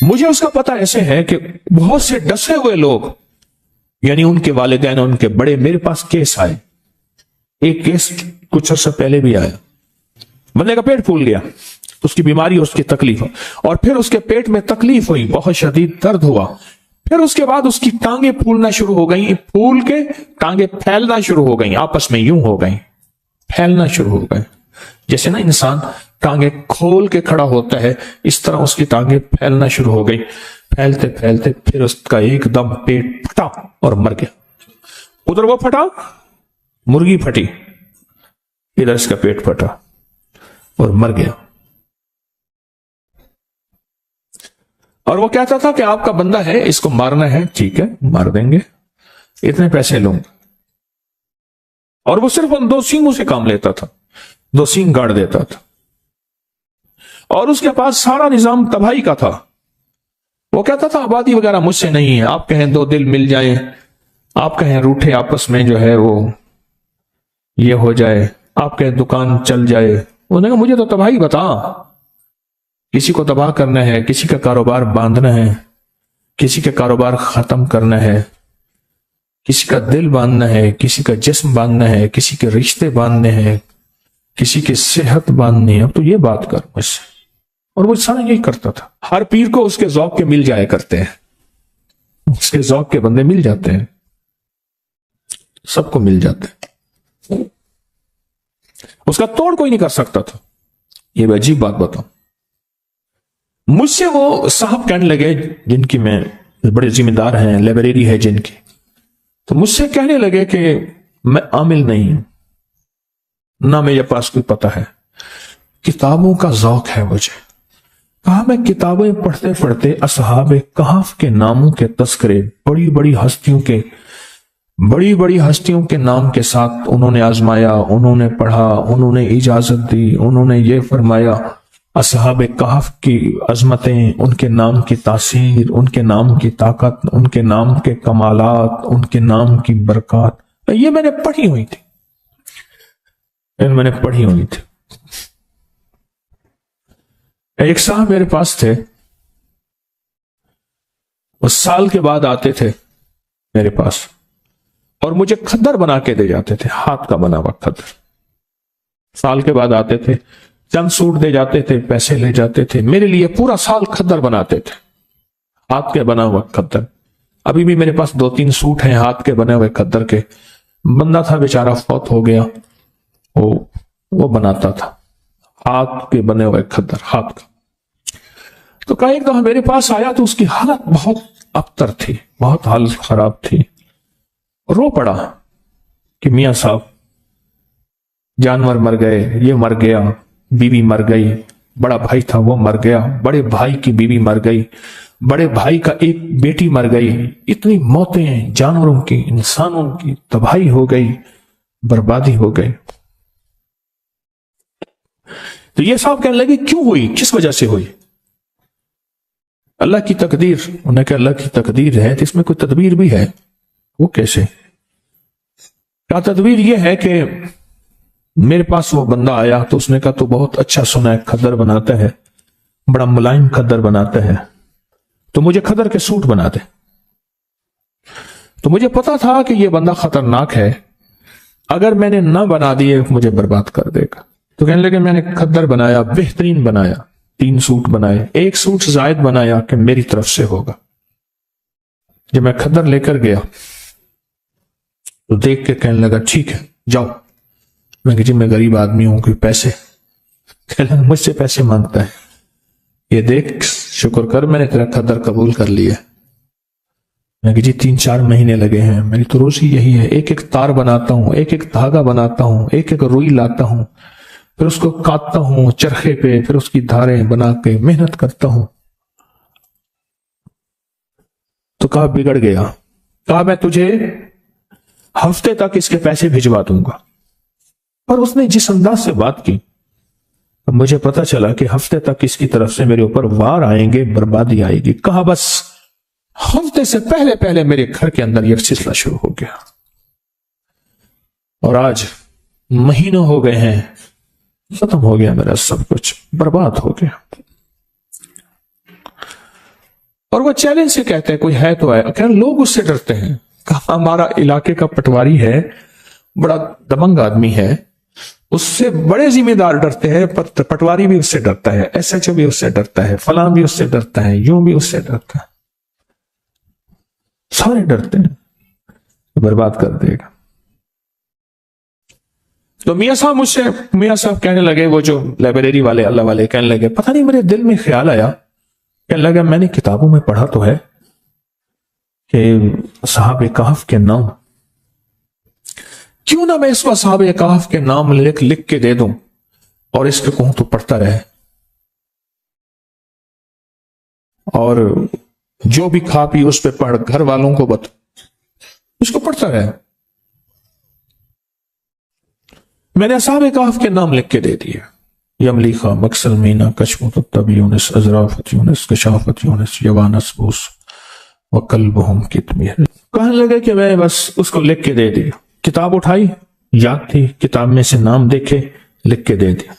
مجھے اس کا پتہ ایسے ہے کہ بہت سے ڈسے ہوئے لوگ، یعنی ان کے والدین، ان کے بڑے، میرے پاس کیس آئے. ایک کیس کچھ عرصہ پہلے بھی آیا. بندے کا پیٹ پھول گیا، اس کی بیماری، اس کی تکلیف، اور پھر اس کے پیٹ میں تکلیف ہوئی، بہت شدید درد ہوا. پھر اس کے بعد اس کی ٹانگیں پھولنا شروع ہو گئیں، پھول کے ٹانگیں پھیلنا شروع ہو گئیں، آپس میں یوں ہو گئیں، پھیلنا شروع ہو گئے. جیسے نا انسان ٹانگیں کھول کے کھڑا ہوتا ہے، اس طرح اس کی ٹانگیں پھیلنا شروع ہو گئی. پھیلتے پھیلتے پھر اس کا ایک دم پیٹ پھٹا اور مر گیا. ادھر وہ پھٹا، مرغی پھٹی، ادھر اس کا پیٹ پھٹا اور مر گیا. اور وہ کہتا تھا کہ آپ کا بندہ ہے، اس کو مارنا ہے، ٹھیک ہے مار دیں گے، اتنے پیسے لوں گا. اور وہ صرف ان 2 سینگوں سے کام لیتا تھا، 2 سینگ گاڑ دیتا تھا. اور اس کے پاس سارا نظام تباہی کا تھا. وہ کہتا تھا آبادی وغیرہ مجھ سے نہیں ہے، آپ کہیں 2 دل مل جائیں، آپ کہیں روٹھے آپس میں جو ہے وہ یہ ہو جائے، آپ کہیں دکان چل جائے. انہوں نے کہا مجھے تو تباہی بتا، کسی کو تباہ کرنا ہے، کسی کا کاروبار باندھنا ہے، کسی کا کاروبار ختم کرنا ہے، کسی کا دل باندھنا ہے، کسی کا جسم باندھنا ہے، کسی کے رشتے باندھنے ہیں، کسی کی صحت باندھنی ہے. اب تو یہ بات کر مجھ سے. اور وہ سارا یہی کرتا تھا. ہر پیر کو اس کے ذوق کے مل جایا کرتے ہیں، اس کے ذوق کے بندے مل جاتے ہیں، سب کو مل جاتے ہیں. اس کا توڑ کوئی نہیں کر سکتا تھا. یہ بھی عجیب بات بتاؤں، مجھ سے وہ صاحب کہنے لگے جن کی میں بڑے ذمہ دار ہیں، لائبریری ہے جن کی، تو مجھ سے کہنے لگے کہ میں عامل نہیں ہوں، نہ میرے پاس کوئی پتہ ہے، کتابوں کا ذوق ہے مجھے. کہا میں کتابیں پڑھتے پڑھتے اصحاب کہف کے ناموں کے تذکرے، بڑی بڑی ہستیوں کے نام کے ساتھ انہوں نے آزمایا، انہوں نے پڑھا، انہوں نے اجازت دی، انہوں نے یہ فرمایا. اصحاب کہف کی عظمتیں، ان کے نام کی تاثیر، ان کے نام کی طاقت، ان کے نام کے کمالات، ان کے نام کی برکات، یہ میں نے پڑھی ہوئی تھی. ایک صاحب میرے پاس تھے، وہ سال کے بعد آتے تھے میرے پاس اور مجھے کھدر بنا کے دے جاتے تھے، ہاتھ کا بنا ہوا کھدر. سال کے بعد آتے تھے، چند سوٹ دے جاتے تھے، پیسے لے جاتے تھے، میرے لیے پورا سال کھدر بناتے تھے، ہاتھ کے بنا ہوا کھدر. ابھی بھی میرے پاس 2-3 سوٹ ہیں ہاتھ کے بنے ہوئے کھدر کے. بندہ تھا بیچارہ، فوت ہو گیا، وہ بناتا تھا ہاتھ کے بنے ہوئے کھدر، ہاتھ کا. تو کہا ایک دفعہ میرے پاس آیا تو اس کی حالت بہت ابتر تھی، بہت حالت خراب تھی. رو پڑا کہ میاں صاحب جانور مر گئے، یہ مر گیا، بیوی مر گئی، بڑا بھائی تھا وہ مر گیا، بڑے بھائی کی بیوی مر گئی، بڑے بھائی کا ایک بیٹی مر گئی، اتنی موتیں، جانوروں کی، انسانوں کی تباہی ہو گئی، بربادی ہو گئی. تو یہ صاحب کہنے لگے کیوں ہوئی، کس وجہ سے ہوئی؟ اللہ کی تقدیر. انہوں نے کہا اللہ کی تقدیر ہے تو اس میں کوئی تدبیر بھی ہے. وہ کیسے؟ کیا تدبیر یہ ہے کہ میرے پاس وہ بندہ آیا تو اس نے کہا تو بہت اچھا سنا ہے، کھدر بناتا ہے، بڑا ملائم کھدر بناتا ہے، تو مجھے کھدر کے سوٹ بنا دے. تو مجھے پتا تھا کہ یہ بندہ خطرناک ہے، اگر میں نے نہ بنا دیے مجھے برباد کر دے گا. تو کہنے لگے میں نے کھدر بنایا، بہترین بنایا، 3 سوٹ بنائے، 1 سوٹ زائد بنایا کہ میری طرف سے ہوگا. جب میں کھدر لے کر گیا تو دیکھ کے کہنے لگا ٹھیک ہے جاؤ. میں کہ جی میں غریب آدمی ہوں، کوئی پیسے؟ کہنے لگا مجھ سے پیسے مانگتا ہے، یہ دیکھ شکر کر میں نے تیرا کھدر قبول کر لیا. میں کہ جی 3-4 مہینے لگے ہیں، میری تو روزی یہی ہے، ایک تار بناتا ہوں، ایک دھاگا بناتا ہوں، ایک روئی لاتا ہوں، پھر اس کو کاٹتا ہوں چرخے پہ، پھر اس کی دھاریں بنا کے محنت کرتا ہوں. تو کہا بگڑ گیا. کہا میں تجھے ہفتے تک اس کے پیسے بھجوا دوں گا. اور اس نے جس انداز سے بات کی مجھے پتا چلا کہ ہفتے تک اس کی طرف سے میرے اوپر وار آئیں گے، بربادی آئے گی. کہا بس ہفتے سے پہلے میرے گھر کے اندر یہ سلسلہ شروع ہو گیا، اور آج مہینوں ہو گئے ہیں، ختم ہو گیا، میرا سب کچھ برباد ہو گیا. اور وہ چیلنج سے کہتے ہیں کوئی ہے تو ہے. کہ لوگ اس سے ڈرتے ہیں. کہا ہمارا علاقے کا پٹواری ہے, بڑا دبنگ آدمی ہے, اس سے بڑے ذمہ دار ڈرتے ہیں, پٹواری بھی اس سے ڈرتا ہے, ایس ایچ او بھی اس سے ڈرتا ہے, فلاں بھی اس سے ڈرتا ہے, یوں بھی اس سے ڈرتا ہے, سارے ڈرتے ہیں, برباد کر دے گا. تو میاں صاحب کہنے لگے, وہ جو لائبریری والے اللہ والے کہنے لگے, پتہ نہیں میرے دل میں خیال آیا, کہنے لگا میں نے کتابوں میں پڑھا تو ہے کہ اصحاب کہف کے نام, کیوں نہ میں اس کو اصحاب کہف کے نام لکھ کے دے دوں اور اس کو کہوں تو پڑھتا رہے, اور جو بھی کھا پی اس پہ پڑھ, گھر والوں کو اس کو پڑھتا رہے. میں نے اصحاب کہف کے نام لکھ کے دے دیے, یملیخا, مکسل, مینا, کشمت, الطب, یونس, ازرافت, یونس, کشافت, یونس, یوانس, بوس, وکلبہم کتمیر. کہنے لگے کہ میں بس اس کو لکھ کے دے دی. کتاب اٹھائی, یاد تھی, کتاب میں سے نام دیکھے, لکھ کے دے دیا.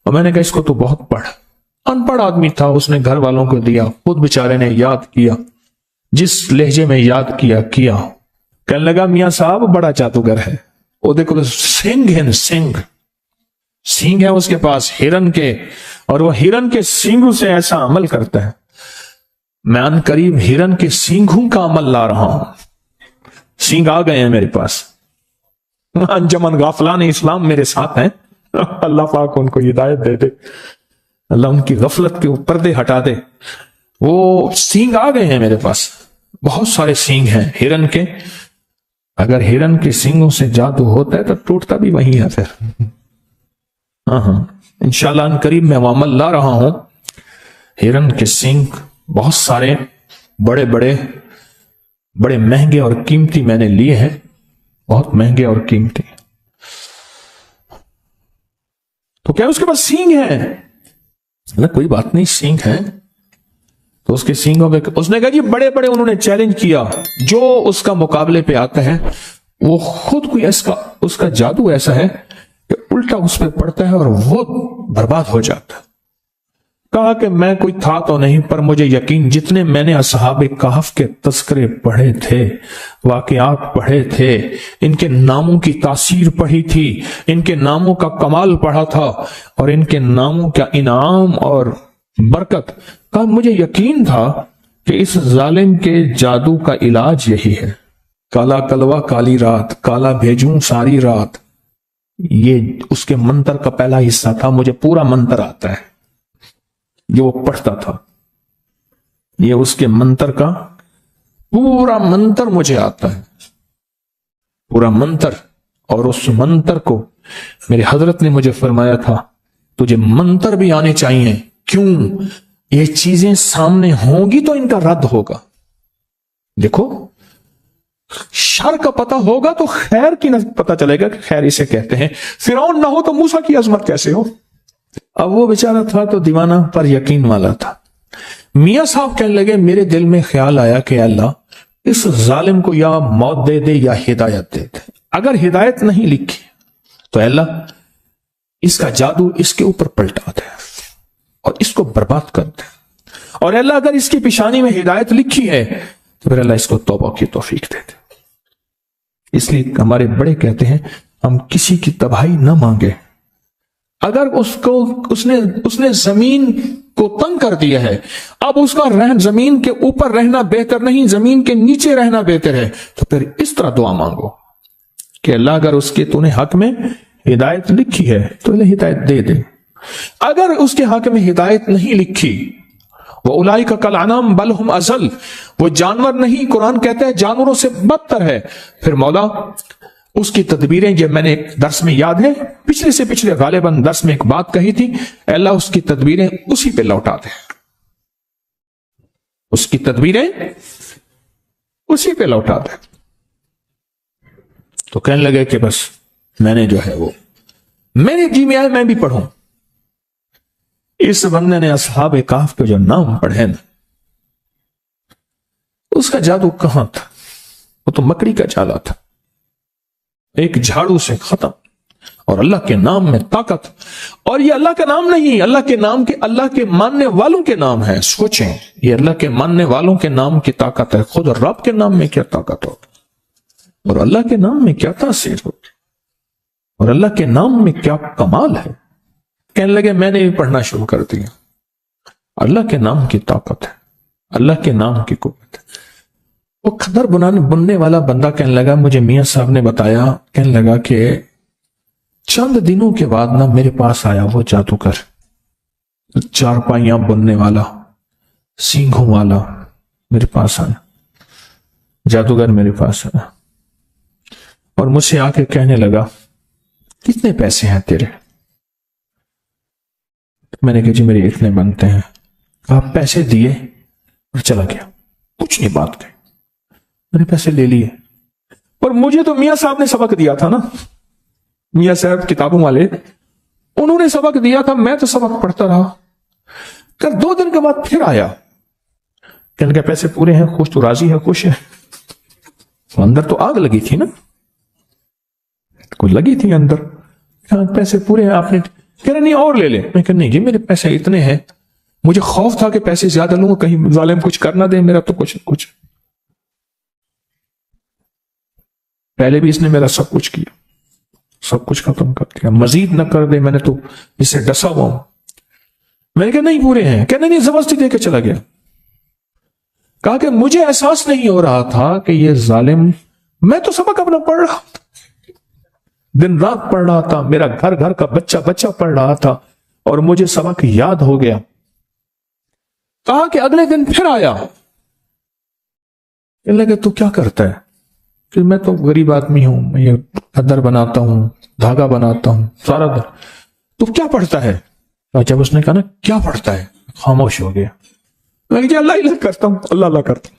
اور میں نے کہا اس کو تو بہت پڑھ. ان پڑھ آدمی تھا, اس نے گھر والوں کو دیا, خود بیچارے نے یاد کیا, جس لہجے میں یاد کیا. کہنے لگا میاں صاحب بڑا جادوگر ہے, وہ دیکھو سنگ ہے, سینگ ہے اس کے پاس ہرن کے, اور وہ ہرن کے سینگوں سے ایسا عمل کرتا ہے, میں ان قریب ہرن کے سینگوں کا عمل لا رہا ہوں. سینگ آ گئے ہیں میرے پاس, انجمن غافلان اسلام میرے ساتھ ہیں, اللہ پاک ان کو ہدایت دے دے, اللہ ان کی غفلت کے پردے ہٹا دے. وہ سینگ آ گئے ہیں میرے پاس, بہت سارے سینگ ہیں ہرن کے. اگر ہرن کے سینگوں سے جادو ہوتا ہے تو ٹوٹتا بھی وہی ہے پھر. ہاں انشاءاللہ ان قریب میں وہ عمل لا رہا ہوں. ہرن کے سینگ بہت سارے, بڑے مہنگے اور قیمتی میں نے لیے ہیں, بہت مہنگے اور قیمتی. تو کیا اس کے پاس سینگ ہے؟ کوئی بات نہیں, سینگ ہے. تو اس کے سینگوں پہ اس نے کہا جی بڑے انہوں نے چیلنج کیا, جو اس کا مقابلے پہ آتا ہے وہ خود کوئی اس کا جادو ایسا ہے کہ الٹا اس پہ پڑتا ہے اور وہ برباد ہو جاتا ہے. کہا کہ میں کوئی تھا تو نہیں, پر مجھے یقین جتنے میں نے اصحاب کہف کے تذکرے پڑھے تھے, واقعات پڑھے تھے, ان کے ناموں کی تاثیر پڑھی تھی, ان کے ناموں کا کمال پڑھا تھا, اور ان کے ناموں کا انعام اور برکت, کہا مجھے یقین تھا کہ اس ظالم کے جادو کا علاج یہی ہے. کالا کلوا کالی رات, کالا بھیجوں ساری رات, یہ اس کے منتر کا پہلا حصہ تھا. مجھے پورا منتر آتا ہے جو وہ پڑھتا تھا, یہ اس کے منتر کا پورا منتر مجھے آتا ہے, پورا منتر. اور اس منتر کو میرے حضرت نے مجھے فرمایا تھا تجھے منتر بھی آنے چاہیے. کیوں؟ یہ چیزیں سامنے ہوں گی تو ان کا رد ہوگا. دیکھو شر کا پتہ ہوگا تو خیر کی نہ پتہ چلے گا کہ خیر اسے کہتے ہیں. فرعون نہ ہو تو موسیٰ کی عظمت کیسے ہو؟ اب وہ بیچارہ تھا تو دیوانہ پر یقین والا تھا. میاں صاحب کہنے لگے میرے دل میں خیال آیا کہ اللہ اس ظالم کو یا موت دے دے یا ہدایت دے دے. اگر ہدایت نہیں لکھی تو اللہ اس کا جادو اس کے اوپر پلٹا دے اور اس کو برباد کر دے, اور اللہ اگر اس کی پیشانی میں ہدایت لکھی ہے تو پھر اللہ اس کو توبہ کی توفیق دے دے. اس لیے ہمارے بڑے کہتے ہیں ہم کسی کی تباہی نہ مانگے. اگر اس نے زمین کو تنگ کر دیا ہے, اب اس کا زمین کے اوپر رہنا بہتر نہیں, زمین کے نیچے رہنا بہتر ہے, تو پھر اس طرح دعا مانگو کہ اللہ اگر اس کے تو نے حق میں ہدایت لکھی ہے تو اللہ ہدایت دے دے. اگر اس کے حق میں ہدایت نہیں لکھی, وَأُولَئِكَ كَالْأَنْعَامِ بَلْ هُمْ أَضَلُّ, وہ جانور نہیں, قرآن کہتا ہے جانوروں سے بدتر ہے. پھر مولا اس کی تدبیریں, یہ میں نے ایک درس میں یاد ہے, پچھلے سے پچھلے غالباً درس میں ایک بات کہی تھی, اللہ اس کی تدبیریں اسی پہ لوٹا دے, اس کی تدبیریں اسی پہ لوٹا دے. تو کہنے لگے کہ بس میں نے جو ہے وہ میرے جی میں آئے میں بھی پڑھوں. اس بندے نے اصحاب کہف کے جو نام پڑھے نا, اس کا جادو کہاں تھا؟ وہ تو مکڑی کا جالا تھا, ایک جھاڑو سے ختم. اور اللہ کے نام میں طاقت. اور یہ اللہ کا نام نہیں, اللہ کے نام کے, اللہ کے ماننے والوں کے نام ہے. سوچیں, یہ اللہ کے ماننے والوں کے نام کی طاقت ہے. خود رب کے نام میں کیا طاقت ہوگی, اور اللہ کے نام میں کیا تاثیر ہوگی, اور اللہ کے نام میں کیا کمال ہے. کہنے لگے میں نے بھی پڑھنا شروع کر دیا. اللہ کے نام کی طاقت ہے, اللہ کے نام کی قوت ہے. وہ کھدر بننے والا بندہ کہنے لگا, مجھے میاں صاحب نے بتایا, کہنے لگا کہ چند دنوں کے بعد نا میرے پاس آیا وہ جادوگر, چارپائیاں بننے والا, سینگھوں والا میرے پاس آیا. جادوگر میرے پاس آیا اور مجھ سے آ کے کہنے لگا, کتنے پیسے ہیں تیرے؟ میں نے کہا جی میرے اتنے بنتے ہیں. آپ پیسے دیے اور چلا گیا, کچھ نہیں بات کہی. میں نے پیسے لے لیے. اور مجھے تو میاں صاحب نے سبق دیا تھا نا, میاں صاحب کتابوں والے, انہوں نے سبق دیا تھا, میں تو سبق پڑھتا رہا. پھر 2 دن کے بعد پھر آیا, کہنے کہ پیسے پورے ہیں, خوش تو راضی ہے, خوش ہے. اندر تو آگ لگی تھی نا, کوئی لگی تھی اندر. پیسے پورے ہیں آپ نے, کہہ رہے نہیں اور لے لے. میں کہا نہیں جی میرے پیسے اتنے ہیں, مجھے خوف تھا کہ پیسے زیادہ لوں گا کہیں ظالم کچھ کر نہ دے, میرا تو کچھ. پہلے بھی اس نے میرا سب کچھ کیا, سب کچھ ختم کر دیا, مزید نہ کر دے, میں نے تو اس سے ڈسا ہوا ہوں. میں نے کہا نہیں پورے ہیں. کہنے نہیں, زبردستی دے کے چلا گیا. کہا کہ مجھے احساس نہیں ہو رہا تھا کہ یہ ظالم, میں تو سبق اپنا پڑھ رہا تھا, دن رات پڑھ رہا تھا, میرا گھر کا بچہ پڑھ رہا تھا, اور مجھے سبق یاد ہو گیا. کہا کہ اگلے دن پھر آیا, کہنے لگے تو کیا کرتا ہے؟ کہ میں تو غریب آدمی ہوں, میں یہ قدر بناتا ہوں, دھاگا بناتا ہوں سارا دن. تو کیا پڑھتا ہے؟ جب اس نے کہا نا کیا پڑھتا ہے, خاموش ہو گیا. میں کہ اللہ کرتا ہوں, اللہ کرتا ہوں.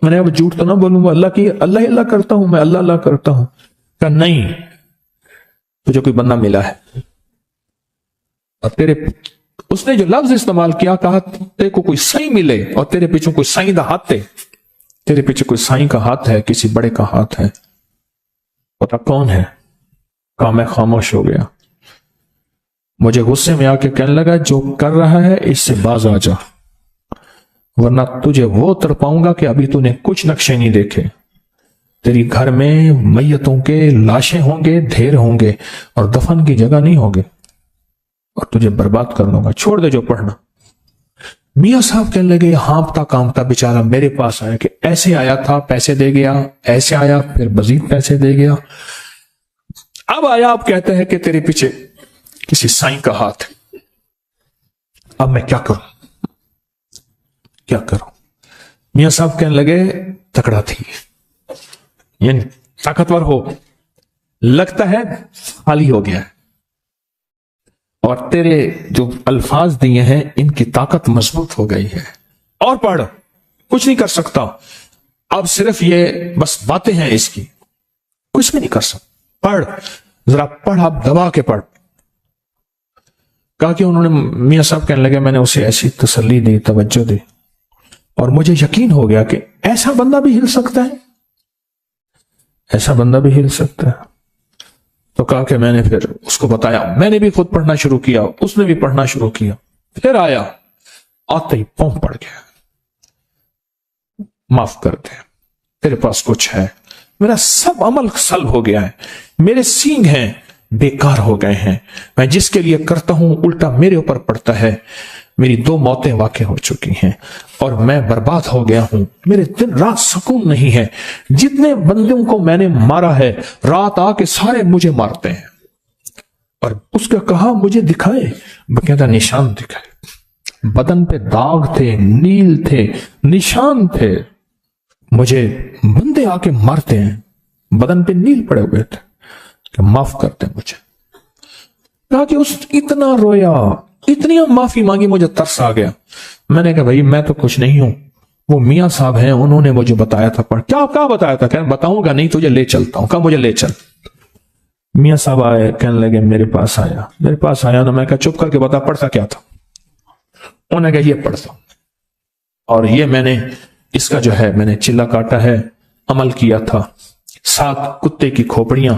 میں نے اب جھوٹ تو نہ بولوں گا, اللہ کرتا ہوں, میں اللہ کرتا ہوں. کہا نہیں, تجھے کوئی بندہ ملا ہے, اور اس نے جو لفظ استعمال کیا, کہا تیرے کو کوئی سائیں ملے اور تیرے پیچھے کوئی سائیں دا ہاتھ ہے, تیرے پیچھے کوئی سائیں کا ہاتھ ہے, کسی بڑے کا ہاتھ ہے. پتا کون ہے؟ کہا میں خاموش ہو گیا. مجھے غصے میں آ کے کہنے لگا, جو کر رہا ہے اس سے باز آ جا, ورنہ تجھے وہ تڑپاؤں گا کہ ابھی تو نے کچھ نقشے نہیں دیکھے. تیری گھر میں میتوں کے لاشیں ہوں گے, ڈھیر ہوں گے, اور دفن کی جگہ نہیں ہوگی, اور تجھے برباد کر لوں گا. چھوڑ دے جو پڑھنا. میاں صاحب کہنے لگے, ہانپتا کانپتا بیچارہ میرے پاس آیا کہ ایسے آیا تھا, پیسے دے گیا, ایسے آیا پھر مزید پیسے دے گیا. اب آیا, آپ کہتے ہیں کہ تیرے پیچھے کسی سائیں کا ہاتھ ہے. اب میں کیا کروں؟ میاں صاحب کہنے لگے, تکڑا تھی, یعنی طاقتور ہو, لگتا ہے خالی ہو گیا ہے, اور تیرے جو الفاظ دیے ہیں ان کی طاقت مضبوط ہو گئی ہے. اور پڑھ, کچھ نہیں کر سکتا, اب صرف یہ بس باتیں ہیں اس کی, کچھ بھی نہیں کر سکتا. پڑھ, ذرا پڑھ, آپ دبا کے پڑھ. کہا کہ انہوں نے, میاں صاحب کہنے لگے, میں نے اسے ایسی تسلی دی, توجہ دی, اور مجھے یقین ہو گیا کہ ایسا بندہ بھی ہل سکتا ہے, ایسا بندہ بھی ہل سکتا ہے. تو کہا کہ میں نے پھر اس کو بتایا, میں نے بھی خود پڑھنا شروع کیا, اس نے بھی پڑھنا شروع کیا. پھر آیا, آتے ہی پاؤں پڑ گیا, معاف کر دے, تیرے پاس کچھ ہے, میرا سب عمل سلب ہو گیا ہے, میرے سینگ ہیں بیکار ہو گئے ہیں, میں جس کے لیے کرتا ہوں الٹا میرے اوپر پڑتا ہے. میری 2 موتیں واقع ہو چکی ہیں اور میں برباد ہو گیا ہوں, میرے دن رات سکون نہیں ہے. جتنے بندوں کو میں نے مارا ہے, رات آ کے سارے مجھے مارتے ہیں. اور اس کا کہا مجھے دکھائے, باقاعدہ نشان دکھائے, بدن پہ داغ تھے, نیل تھے, نشان تھے. مجھے بندے آ کے مارتے ہیں, بدن پہ نیل پڑے ہوئے تھے, کہ معاف کرتے مجھے. کہا کہ اس اتنا رویا, اتنی معافی مانگی, مجھے ترس آ گیا. میں نے کہا بھائی میں تو کچھ نہیں ہوں, وہ میاں صاحب ہیں, انہوں نے مجھے بتایا تھا. پڑھ. کیا بتایا تھا؟ کہ بتاؤں گا نہیں, تجھے لے چلتا ہوں. کہا مجھے لے چل. میاں صاحب آئے, کہنے لگے میرے پاس آیا نا. میں کہا چپ کر کے بتا پڑھتا کیا تھا. انہوں نے کہا یہ پڑھتا ہوں, اور یہ میں نے اس کا جو ہے میں نے چلا کاٹا ہے, عمل کیا تھا. 7 کتے کی کھوپڑیاں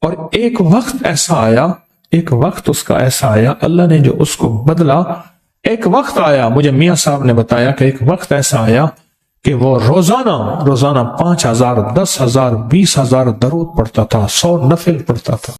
اور ایک وقت ایسا آیا، ایک وقت اس کا ایسا آیا، اللہ نے جو اس کو بدلا، ایک وقت آیا، مجھے میاں صاحب نے بتایا کہ ایک وقت ایسا آیا کہ وہ روزانہ 5,000 10,000 20,000 درود پڑھتا تھا، 100 نفل پڑھتا تھا۔